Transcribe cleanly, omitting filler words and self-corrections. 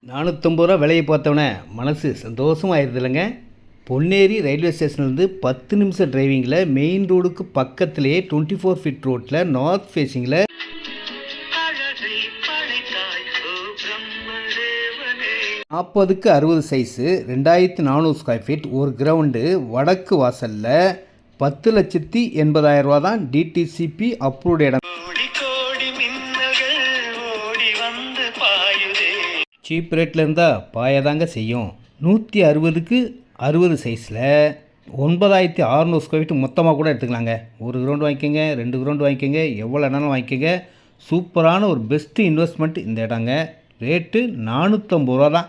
450 விலையை பார்த்தோன்னே மனசு சந்தோஷமாயிருது இல்லைங்க. பொன்னேரி ரயில்வே ஸ்டேஷன்லேருந்து 10 நிமிஷம் டிரைவிங்கில் மெயின் ரோடுக்கு பக்கத்துலேயே 24 ஃபீட் ரோட்டில் நார்த் ஃபேஸிங்கில் 40க்கு 60 சைஸு 2400 ஸ்கொயர் ஃபீட் ஒரு கிரவுண்டு வடக்கு வாசலில் 10,80,000 ரூபா தான் டிடிசிபி அப்ரூவ்டு இடம். சீப் ரேட்டில் இருந்தால் பாயதாங்க செய்யும். 160க்கு 60 சைஸில் 9,600 ஸ்கொயர் ஃபீட் மொத்தமாக கூட எடுத்துக்கலாங்க. ஒரு கிரவுண்டு வாங்கிக்கோங்க, 2 கிரவுண்டு வாங்கிக்கோங்க, எவ்வளோ இடம்னாலும் வாங்கிக்கோங்க. சூப்பரான ஒரு பெஸ்ட்டு இன்வெஸ்ட்மெண்ட் இந்த இடங்க. ரேட்டு 450 ரூபா தான்.